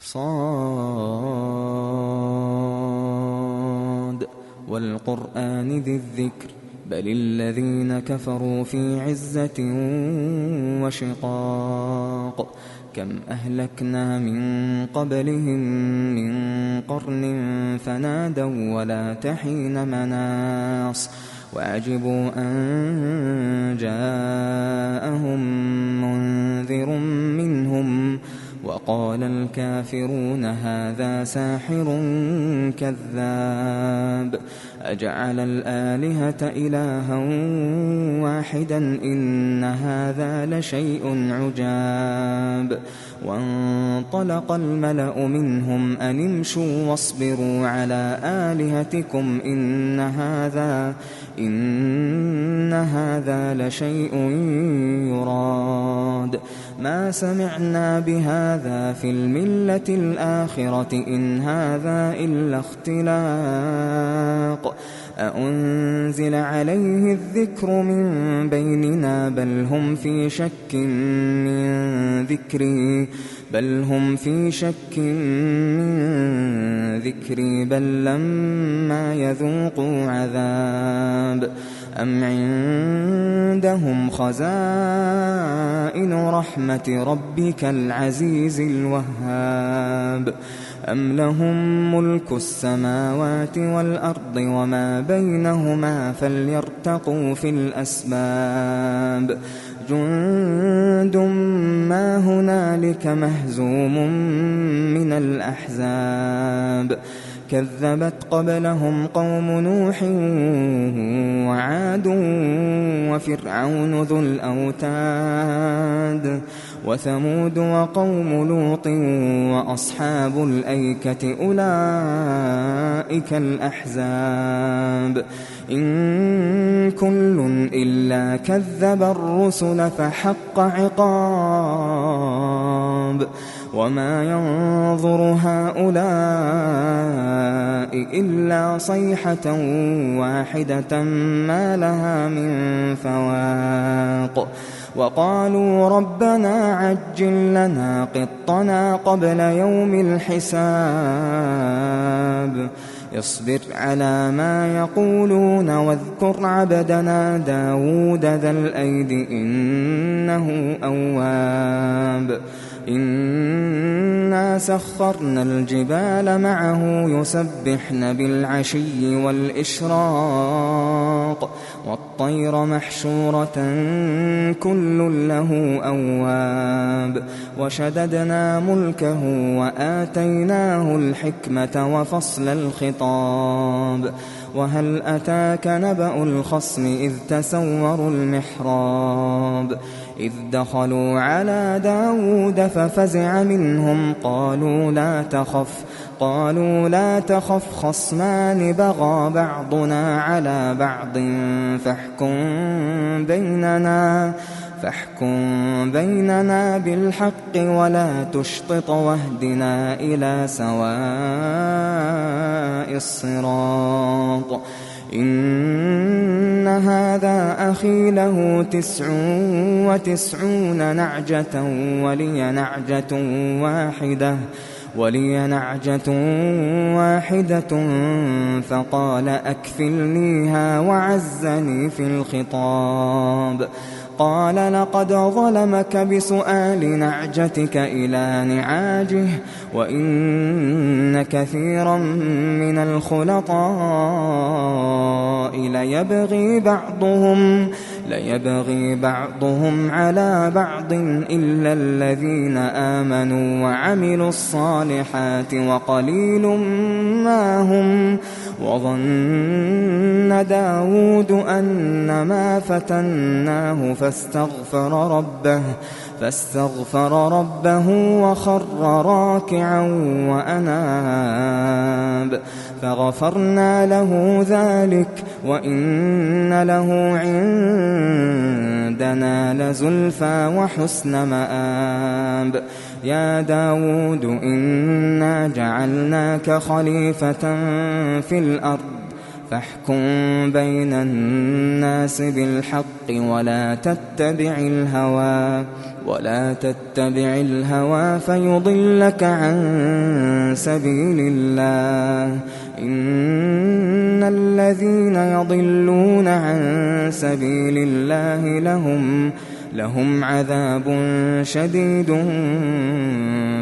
صاد والقرآن ذي الذكر بل الذين كفروا في عزة وشقاق كم أهلكنا من قبلهم من قرن فنادوا ولا تحين مناص وعجبوا أن جاءهم منذر منهم وقال الكافرون هذا ساحر كذاب أجعل الآلهة إلها واحدا إن هذا لشيء عجاب وانطلق الملأ منهم أن امشوا واصبروا على آلهتكم إن هذا لشيء يراد ما سمعنا بهذا في الملة الآخرة إن هذا إلا اختلاق أأنزل عليه الذكر من بيننا بل هم في شك من ذكري بل لما يذوقوا عذاب أم عندهم خزائن رحمة ربك العزيز الوهاب أم لهم ملك السماوات والأرض وما بينهما فليرتقوا في الأسباب جند ما هنالك مهزوم من الأحزاب كذبت قبلهم قوم نوح وعاد وفرعون ذو الأوتاد وثمود وقوم لوط وأصحاب الأيكة أولئك الأحزاب إن كل إلا كذب الرسل فحق عقاب وما ينظر هؤلاء إلا صيحة واحدة ما لها من فواق وقالوا ربنا عجل لنا قطنا قبل يوم الحساب اصبر على ما يقولون واذكر عبدنا داود ذا الأيد إنه أواب إنا سخرنا الجبال معه يسبحن بالعشي والإشراق والطير محشورة كل له أواب وشددنا ملكه وآتيناه الحكمة وفصل الخطاب وهل أتاك نبأ الخصم إذ تسوروا المحراب إذ دخلوا على داود ففزع منهم قالوا لا تخف خصمان بغى بعضنا على بعض فاحكم بيننا بالحق ولا تشطط واهدنا إلى سواء الصراط إن هذا أخي له 99 نعجة ولي نعجة واحدة فقال أكفلنيها وعزني في الخطاب قال لقد ظلمك بسؤال نعجتك إلى نعاجه وإن كثيرا من الخلطاء ليبغي بعضهم على بعض إلا الذين آمنوا وعملوا الصالحات وقليل ما هم وظن داود أنما فتناه فاستغفر ربه وخر راكعا وأناب فغفرنا له ذلك وإن له عندنا لزلفى وحسن مآب يا داود إنا جعلناك خليفة في الأرض فاحكم بين الناس بالحق ولا تتبع الهوى فيضلك عن سبيل الله. إن الذين يضلون عن سبيل الله لهم عذاب شديد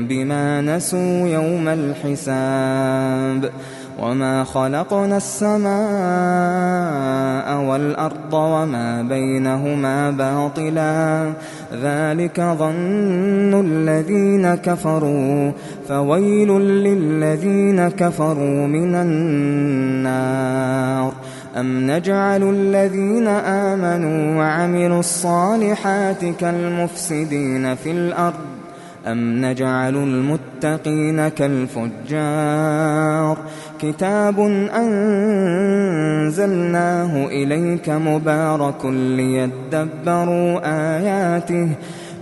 بما نسوا يوم الحساب. وما خلقنا السماء والأرض وما بينهما باطلا ذلك ظن الذين كفروا فويل للذين كفروا من النار. أم نجعل الذين آمنوا وعملوا الصالحات كالمفسدين في الأرض أم نجعل المتقين كالفجار. كتاب أنزلناه إليك مبارك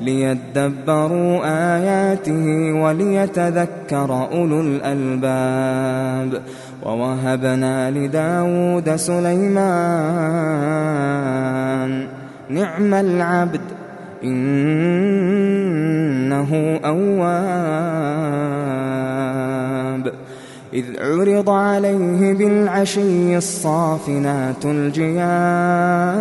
ليدبروا آياته وليتذكر أولو الألباب. ووهبنا لداود سليمان نعم العبد إنه أواب. إذ عرض عليه بالعشي الصافنات الجياد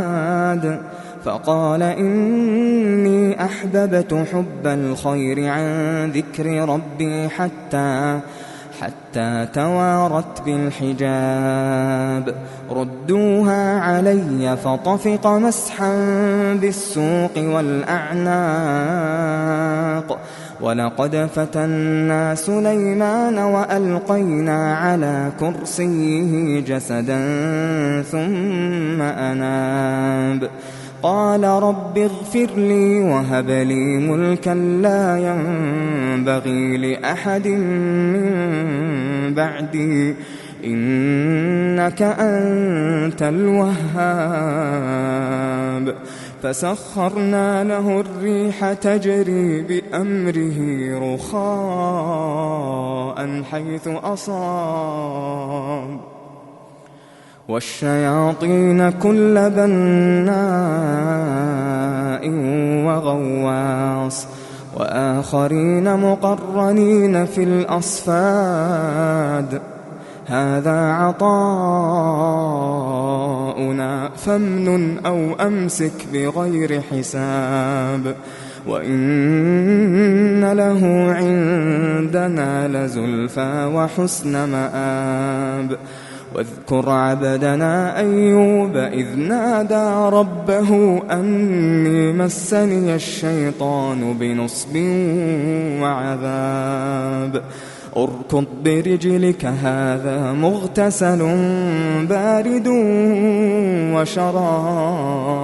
فقال إني أحببت حب الخير عن ذكر ربي حتى توارت بالحجاب. ردوها علي فطفق مسحا بالسوق والأعناق. ولقد فتنا سليمان وألقينا على كرسيه جسدا ثم أناب. قال رب اغفر لي وهب لي ملكا لا ينبغي لأحد من بعدي إنك أنت الوهاب. فسخرنا له الريح تجري بأمره رخاء حيث أصاب والشياطين كل بناء وغواص وآخرين مقرنين في الأصفاد. هذا عطاؤنا فامنن أو أمسك بغير حساب. وإن له عندنا لزلفى وحسن مآب. واذكر عبدنا أيوب إذ نادى ربه أني مسني الشيطان بنصب وعذاب. اركض برجلك هذا مغتسل بارد وشراب.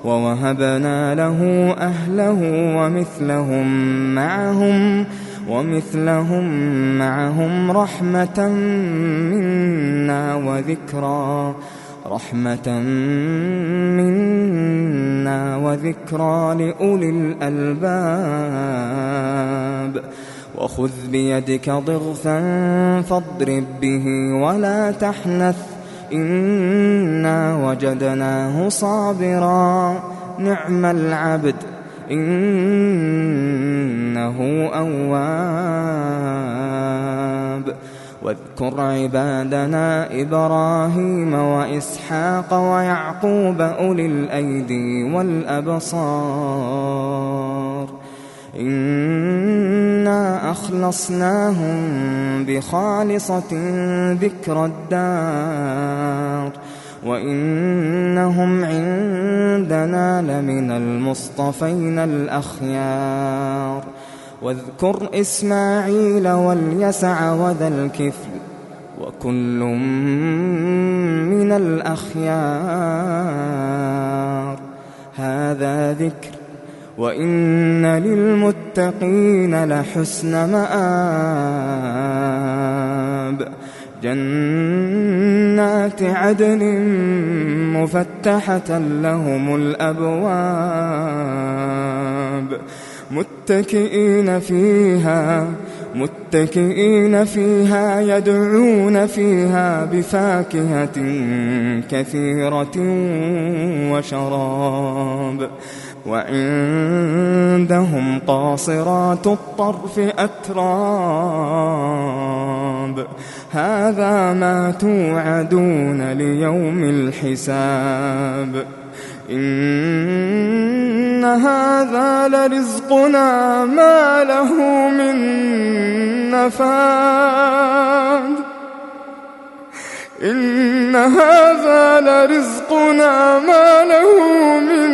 ووهبنا له أهله ومثلهم معهم رحمة منا وذكرى لأولي الألباب. وخذ بيدك ضغثا فاضرب به ولا تحنث إنا وجدناه صابرا نعم العبد إنه أواب. واذكر عبادنا إبراهيم وإسحاق ويعقوب أولي الأيدي والأبصار إنا أخلصناهم بخالصة ذكر الدار وإنهم عندنا لمن المصطفين الأخيار. واذكر إسماعيل واليسع وذا الكفل وكل من الأخيار. هذا ذكر وإن للمتقين لحسن مآب. جنات عدن مفتحة لهم الأبواب متكئين فيها متكئين فيها يدعون فيها بفاكهة كثيرة وشراب. وعندهم قاصرات الطرف أتراب. هذا ما توعدون ليوم الحساب. إن هذا لرزقنا ما له من نفاد. إن هذا لرزقنا ما له من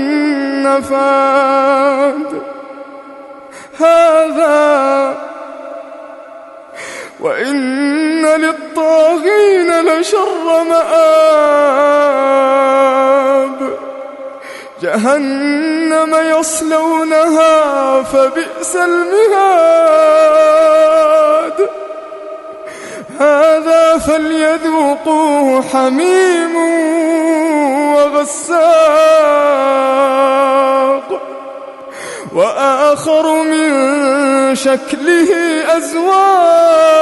نفاد. هذا وإن للطاغين لشر مآب. جهنم يصلونها فبئس المهاد. هذا فليذوقوه حميم وغساق وآخر من شكله أزواج.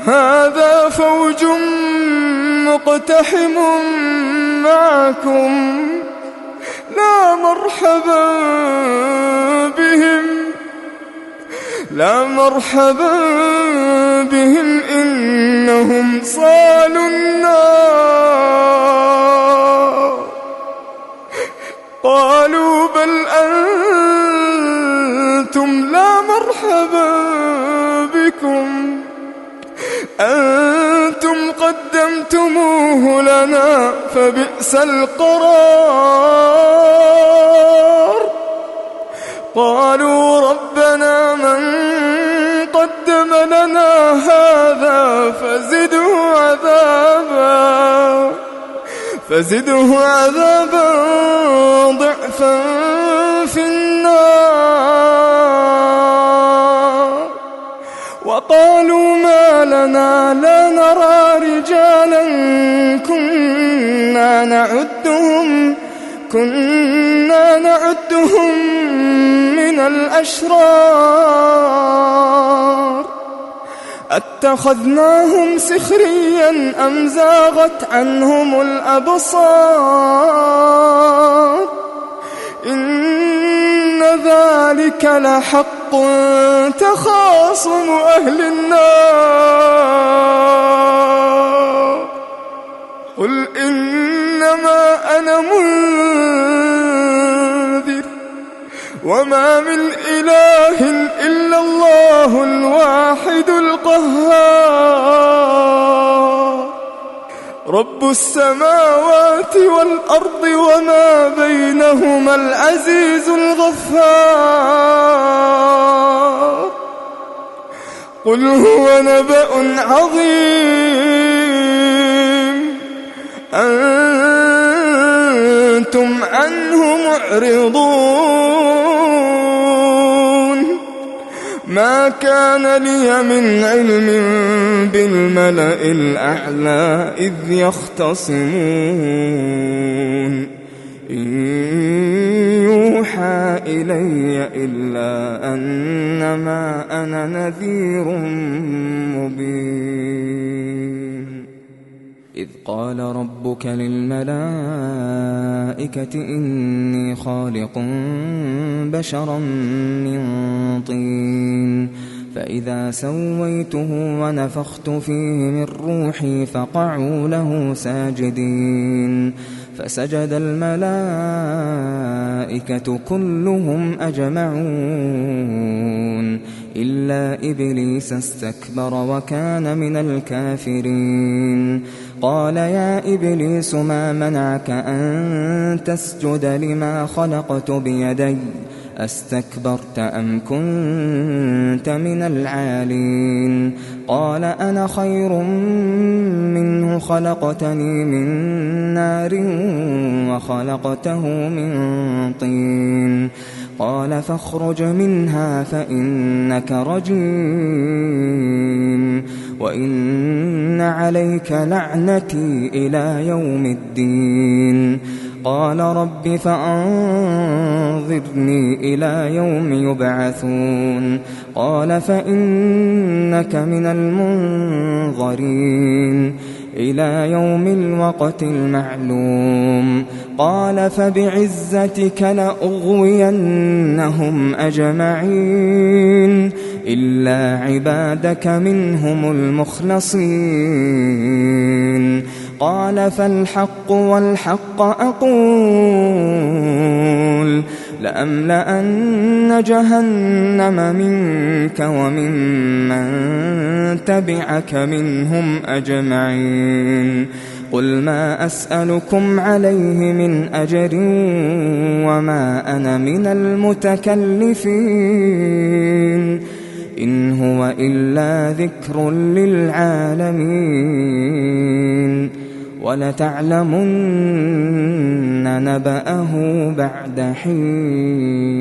هذا فوج مقتحم معكم لا مرحبا بهم إنهم صالوا النار. قالوا بل أنتم لا مرحبا بكم أنتم قدمتموه لنا فبئس القرار. قالوا ربنا من قدم لنا هذا فزده عذابا ضعفا في النار. وقالوا ما لنا لا نرى رجالا كنا نعدهم من الأشرار. أتخذناهم سخريا أم زاغت عنهم الأبصار. إن ذلك لحق تخاصم أهل النار. قل إنما أنا منذر وما من إله إلا الله الواحد القهار. رب السماوات والأرض وما بينهما العزيز الغفار. قل هو نبأ عظيم أنتم عنه معرضون. ما كان لي من علم بالملأ الأعلى إذ يختصمون. إن يوحى إلي إلا أنما أنا نذير مبين. إذ قال ربك للملائكة إني خالق بشرا من طين فإذا سويته ونفخت فيه من روحي فقعوا له ساجدين. فسجد الملائكة كلهم أجمعون إلا إبليس استكبر وكان من الكافرين. قال يا إبليس ما منعك أن تسجد لما خلقت بيدي أستكبرت أم كنت من العالين. قال أنا خير منه خلقتني من نار وخلقته من طين. قال فاخرج منها فإنك رجيم وإن عليك لعنتي إلى يوم الدين. قال رب فأنظرني إلى يوم يبعثون قال فإنك من المنظرين إلى يوم الوقت المعلوم قال فبعزتك لأغوينهم أجمعين إلا عبادك منهم المخلصين قال فالحق والحق أقول لأملأن جهنم منك وممن تبعك منهم أجمعين قل ما أسألكم عليه من أجر وما أنا من المتكلفين إن هو إلا ذكر للعالمين ولتعلمن نبأه بعد حين